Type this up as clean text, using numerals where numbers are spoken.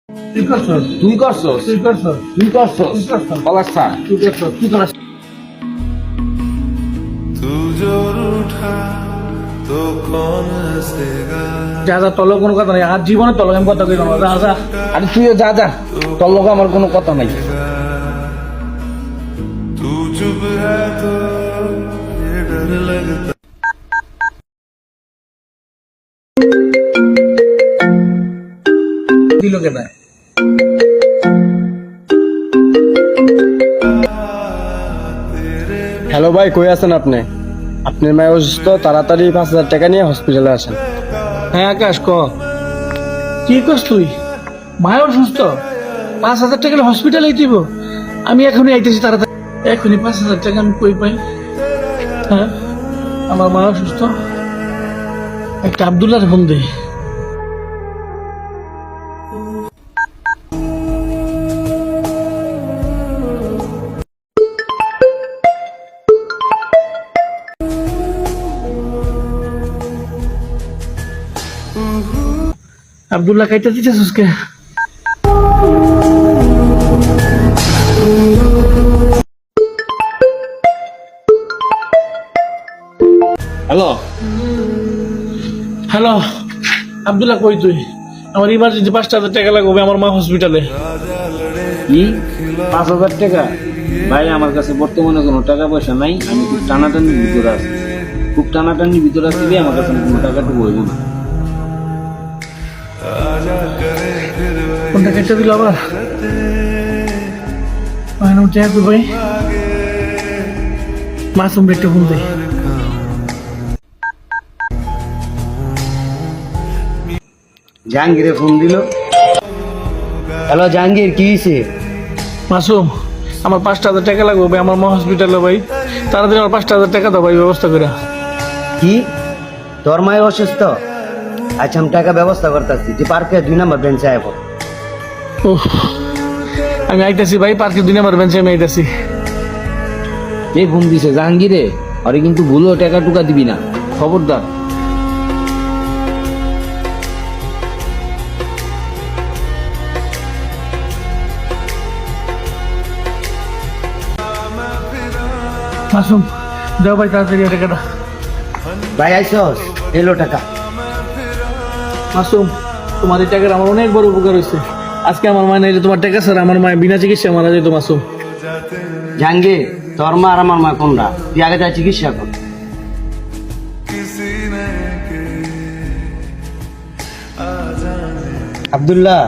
তুই করছস তুই করছস তুই করছস তুই করছস তুই করছস পলাশা তুই করছস তুই করছস যা যা তলো কোনো কথা নেই আর জীবনে তলো আমি কথা কই না যা যা আরে তুইও যা যা তোর লোক আমার কোনো কথা নাই দিল কেন হ্যালো ভাই, কই আছেন আপনি? আপনার মায়ের অসুস্থ, তাড়াতাড়ি 5,000 টাকা নিয়ে হসপিটালে আসেন। হ্যাঁ আকাশ ক কি করছ তুই মায় অসুস্থ 5,000 টাকা হসপিটালে দিব আমি এখনই আইতেছি তাড়াতাড়ি এখনই 5,000 টাকা আমি কই পাই হ্যাঁ আমার মা অসুস্থ একটা আব্দুল্লাহর ফোন দে আব্দুল্লাহ খাইতে দিতেছিস কে হ্যালো হ্যালো আব্দুল্লাহ কই তুই আমার ইমার্জেন্সি 5,000 টাকা লাগবে আমার মা হসপিটালে কি 5,000 টাকা? ভাই আমার কাছে বর্তমানে কোনো টাকা পয়সা নাই, আমি খুব টানাটানির ভিতরে আছি, খুব টানাটানির ভিতরে আছি রে, আমার কাছে কোনো টাকাটুকু হইব না। কোনটা কেটে দিল আবার টাকা কই ভাই মাসুম একটু ফোন দে জাহাঙ্গীরে ফোন দিল। হ্যালো জাহাঙ্গীর, কি হয়েছে? মাসুম আমার 5,000 টাকা লাগবে ভাই আমার মা হসপিটালে ভাই তাড়াতাড়ি আমার 5,000 টাকা দাও ভাই ব্যবস্থা করে কি তোর মায়ের অসুস্থ? আচ্ছা আমি টাকা ব্যবস্থা করতেছি, তুই পার্কে 2 নম্বর বেঞ্চে আয় পড়। উফ, আমি আইতাছি ভাই পার্কে 2 নম্বর বেঞ্চে আমি আইতাছি এই ফোন দিছে জাহাঙ্গীরে, আরে কিন্তু ভুলও টাকা টুকা দিবি না, খবরদার। মাসুম দেও ভাই তাড়াতাড়ি এই টাকাটা ভাই আইসস, এলো টাকা। মাসুম তোমার এই টাকার আমার অনেক বড় উপকার হয়েছে আজকে আমার মা নাই যে তোমার টাকা স্যার আমার মায়ের বিনা চিকিৎসা মারা যেত মাসুম জাহাঙ্গীর, তোর মা আর আমার মা কোনটা? তুই আগে যা চিকিৎসা কর। আব্দুল্লাহ